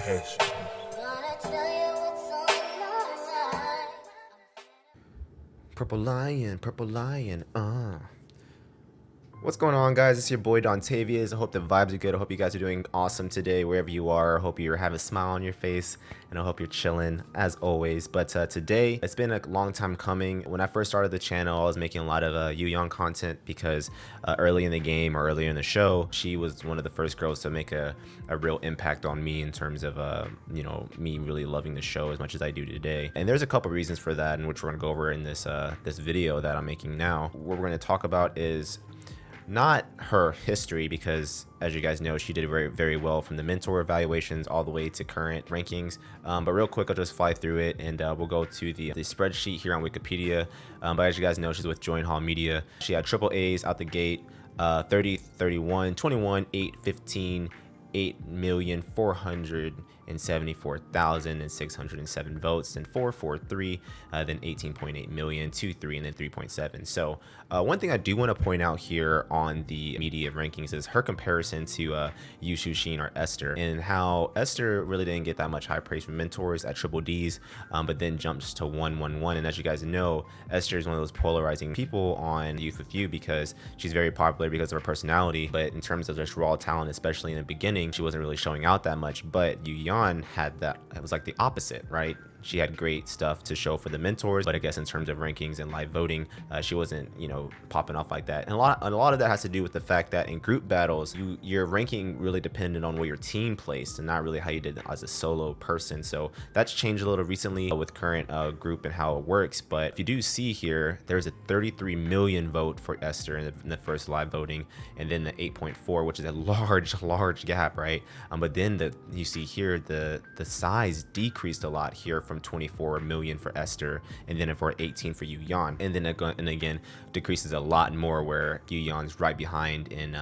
passion. Purple lion, What's going on, guys? It's your boy Dontavius. I hope the vibes are good. I hope you guys are doing awesome today, wherever you are. I hope you're having a smile on your face, and I hope you're chilling, as always. But today, it's been a long time coming. When I first started the channel, I was making a lot of Yu content because early in the game or earlier in the show, she was one of the first girls to make a real impact on me in terms of, you know, me really loving the show as much as I do today. And there's a couple reasons for that, and which we're gonna go over in this this video that I'm making now. What we're gonna talk about is not her history, because as you guys know, she did very well from the mentor evaluations all the way to current rankings, but real quick, I'll just fly through it, and we'll go to the spreadsheet here on Wikipedia. But as you guys know, she's with Join Hall Media. She had triple A's out the gate, 30, 31, 21, 8, 15, 8,474,607 votes, then 443, then 18.8 million, 2.3, and then 3.7. So one thing I do want to point out here on the media rankings is her comparison to Yu Shuxin or Esther, and how Esther really didn't get that much high praise from mentors at triple D's, but then jumps to 111. And as you guys know, Esther is one of those polarizing people on Youth With You because she's very popular because of her personality, but in terms of just raw talent, especially in the beginning, she wasn't really showing out that much. But Yu had that. It was like the opposite, right? She had great stuff to show for the mentors, but I guess in terms of rankings and live voting, she wasn't, you know, popping off like that. And a lot of that has to do with the fact that in group battles, your ranking really depended on where your team placed and not really how you did as a solo person. So that's changed a little recently with current group and how it works. But if you do see here, there's a 33 million vote for Esther in the first live voting, and then the 8.4, which is a large gap, right? But then you see here the size decreased a lot here from 24 million for Esther, and then for 18 for Yu, and then again decreases a lot more where Yu's right behind in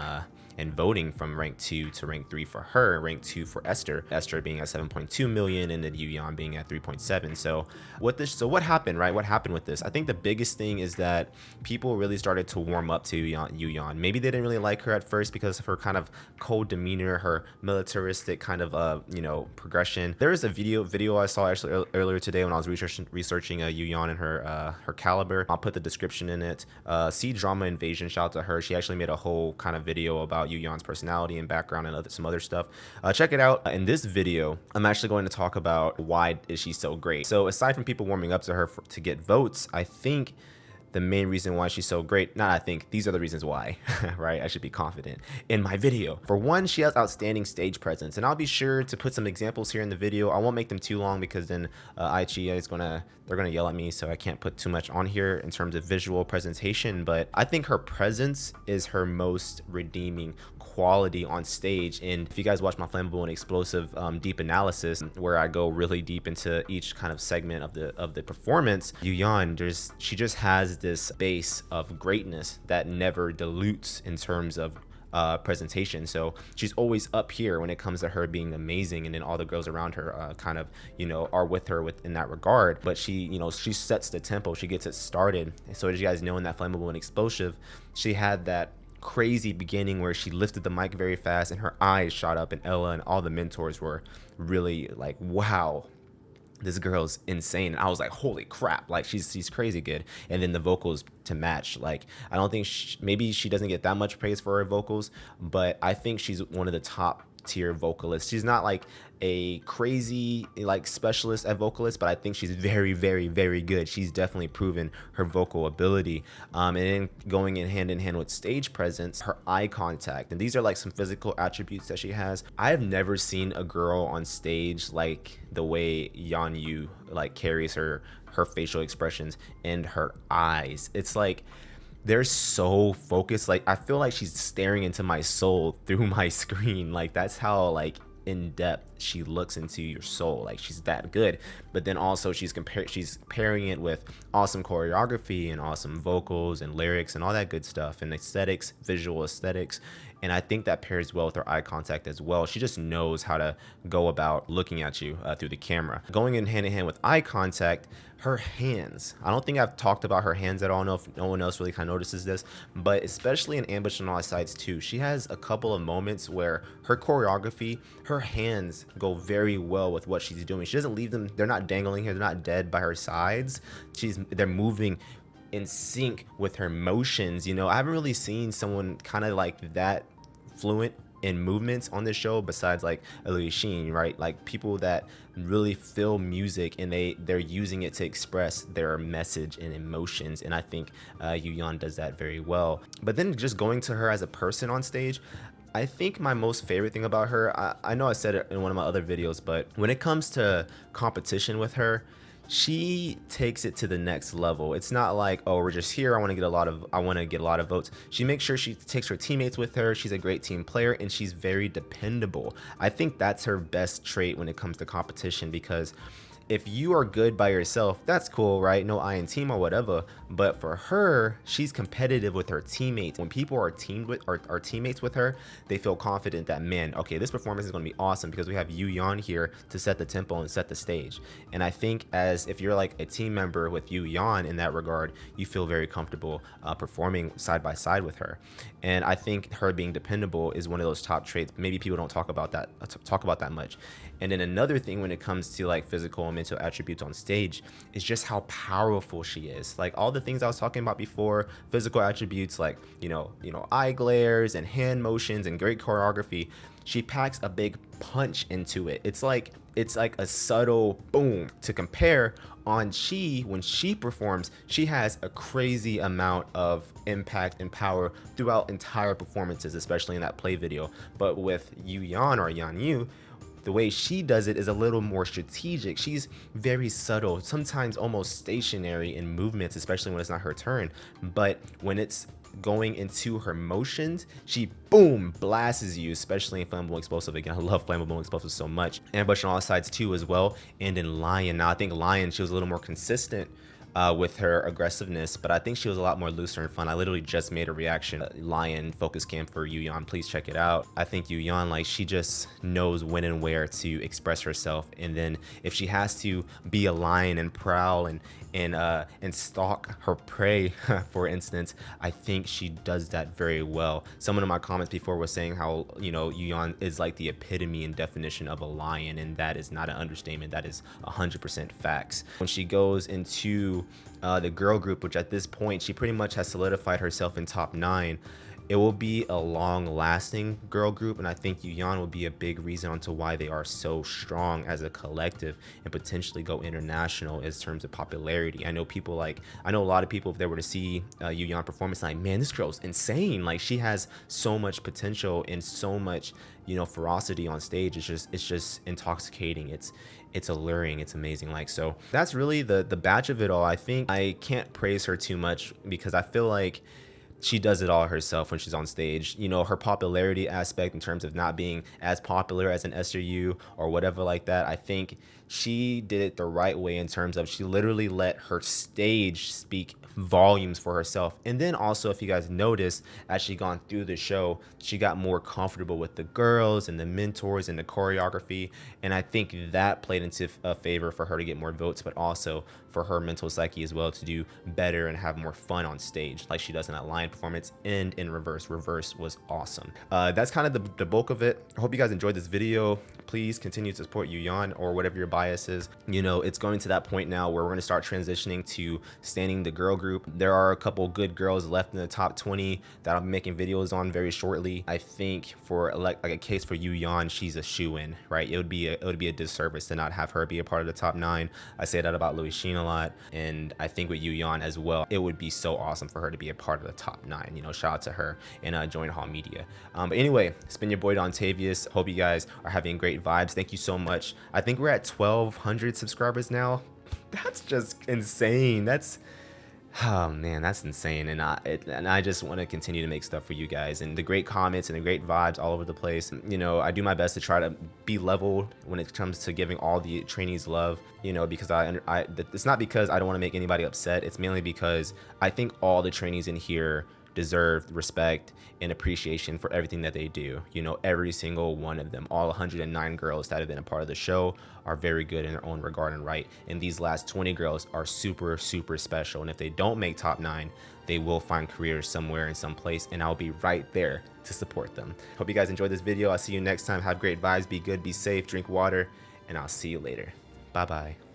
voting from rank 2 to rank 3 for her, rank 2 for Esther being at 7.2 million, and then Yu being at 3.7. So what happened, right? What happened with this? I think the biggest thing is that people really started to warm up to Yu. Maybe they didn't really like her at first because of her kind of cold demeanor, her militaristic kind of you know, progression. There is a video I saw actually earlier today when I was researching Yu and her caliber. I'll put the description in it. See Drama Invasion, shout out to her. She actually made a whole kind of video about Yu's personality and background and some other stuff. Check it out. In this video, I'm actually going to talk about why is she so great. So aside from people warming up to her to get votes, I think the main reason why she's so great, these are the reasons why, right? I should be confident in my video. For one, she has outstanding stage presence, and I'll be sure to put some examples here in the video. I won't make them too long because then Aichi is they're gonna yell at me, so I can't put too much on here in terms of visual presentation. But I think her presence is her most redeeming quality on stage. And if you guys watch my flammable and explosive deep analysis, where I go really deep into each kind of segment of the performance, Yu, she just has this base of greatness that never dilutes in terms of presentation. So she's always up here when it comes to her being amazing, and then all the girls around her kind of, you know, are with her in that regard. But she, you know, she sets the tempo, she gets it started. And so as you guys know, in that flammable and explosive, she had that crazy beginning where she lifted the mic very fast and her eyes shot up, and Ella and all the mentors were really like, wow, this girl's insane. And I was like, holy crap, like she's crazy good. And then the vocals to match, like I don't think maybe she doesn't get that much praise for her vocals, but I think she's one of the top tier vocalists. She's not like a crazy like specialist at vocalist, but I think she's very good. She's definitely proven her vocal ability, and then going in hand with stage presence, her eye contact, and these are like some physical attributes that she has. I have never seen a girl on stage like the way Yu like carries her facial expressions and her eyes. It's like they're so focused. Like I feel like she's staring into my soul through my screen. Like that's how like in depth she looks into your soul. Like she's that good. But then also she's pairing it with awesome choreography and awesome vocals and lyrics and all that good stuff, and aesthetics, visual aesthetics. And I think that pairs well with her eye contact as well. She just knows how to go about looking at you through the camera. Going in hand with eye contact, her hands. I don't think I've talked about her hands at all. I don't know if no one else really kind of notices this, but especially in Ambush on All Sides too, she has a couple of moments where her choreography, her hands go very well with what she's doing. She doesn't leave them, they're not dangling here, they're not dead by her sides. They're moving in sync with her motions. You know, I haven't really seen someone kind of like that fluent in movements on this show besides like Louis Sheen, right? Like people that really feel music and they're using it to express their message and emotions, and I think Yu does that very well. But then just going to her as a person on stage, I think my most favorite thing about her, I know I said it in one of my other videos, but when it comes to competition with her, she takes it to the next level. It's not like, oh, we're just here, I want to get a lot of votes. She makes sure she takes her teammates with her. She's a great team player and she's very dependable. I think that's her best trait when it comes to competition, because if you are good by yourself, that's cool, right? No I in team or whatever. But for her, she's competitive with her teammates. When people are teammates with her, they feel confident that, man, okay, this performance is going to be awesome because we have Yu here to set the tempo and set the stage. And I think as if you're like a team member with Yu in that regard, you feel very comfortable performing side by side with her. And I think her being dependable is one of those top traits. Maybe people don't talk about that much. And then another thing when it comes to like physical and mental attributes on stage is just how powerful she is. Like all the things I was talking about before, physical attributes like, you know, eye glares and hand motions and great choreography, she packs a big punch into it. It's like a subtle boom. To compare, when she performs, she has a crazy amount of impact and power throughout entire performances, especially in that play video. But with Yan, the way she does it is a little more strategic. She's very subtle, sometimes almost stationary in movements, especially when it's not her turn. But when it's going into her motions, she boom blasts you, especially in Flammable Explosive. Again, I love Flammable Explosive so much. Ambush on All Sides too as well, and in Lion. Now I think Lion, she was a little more consistent with her aggressiveness, but I think she was a lot more looser and fun. I literally just made a reaction Lion focus cam for Yu please check it out. I think Yu like she just knows when and where to express herself, and then if she has to be a lion and prowl and stalk her prey for instance, I think she does that very well. Someone in my comments before was saying how, you know, Yu is like the epitome and definition of a lion, and that is not an understatement. That is 100% facts. When she goes into the girl group, which at this point she pretty much has solidified herself in top 9, it will be a long-lasting girl group, and I think Yu will be a big reason onto why they are so strong as a collective and potentially go international in terms of popularity. I know a lot of people, if they were to see Yu performance, like, man, this girl's insane. Like, she has so much potential and so much, you know, ferocity on stage. It's just intoxicating. It's alluring. It's amazing. Like, so that's really the batch of it all. I think I can't praise her too much because I feel like she does it all herself when she's on stage. You know, her popularity aspect in terms of not being as popular as an Esther Yu or whatever like that, I think she did it the right way in terms of she literally let her stage speak volumes for herself. And then also, if you guys notice, as she gone through the show, she got more comfortable with the girls and the mentors and the choreography, and I think that played into a favor for her to get more votes, but also for her mental psyche as well to do better and have more fun on stage like she does in that Lion performance. And in Reverse was awesome. That's kind of the bulk of it. I hope you guys enjoyed this video. Please continue to support Yu or whatever your bias is. You know, it's going to that point now where we're going to start transitioning to standing the girl group. There are a couple good girls left in the top 20 that I'll be making videos on very shortly. I think for like a case for Yu she's a shoe-in, right? It would be a disservice to not have her be a part of the top 9. I say that about Louis Sheen a lot, and I think with Yu as well, it would be so awesome for her to be a part of the top 9. You know, shout out to her and Join Hall Media. But anyway, it's been your boy Don Tavius. Hope you guys are having great vibes. Thank you so much. I think we're at 1,200 subscribers now. That's just insane. Oh man, that's insane. And I just want to continue to make stuff for you guys, and the great comments and the great vibes all over the place. You know, I do my best to try to be level when it comes to giving all the trainees love, you know, because it's not because I don't want to make anybody upset. It's mainly because I think all the trainees in here deserve respect and appreciation for everything that they do. You know, every single one of them, all 109 girls that have been a part of the show, are very good in their own regard and right. And these last 20 girls are super, super special. And if they don't make top 9, they will find careers somewhere in some place, and I'll be right there to support them. Hope you guys enjoyed this video. I'll see you next time. Have great vibes, be good, be safe, drink water, and I'll see you later. Bye bye.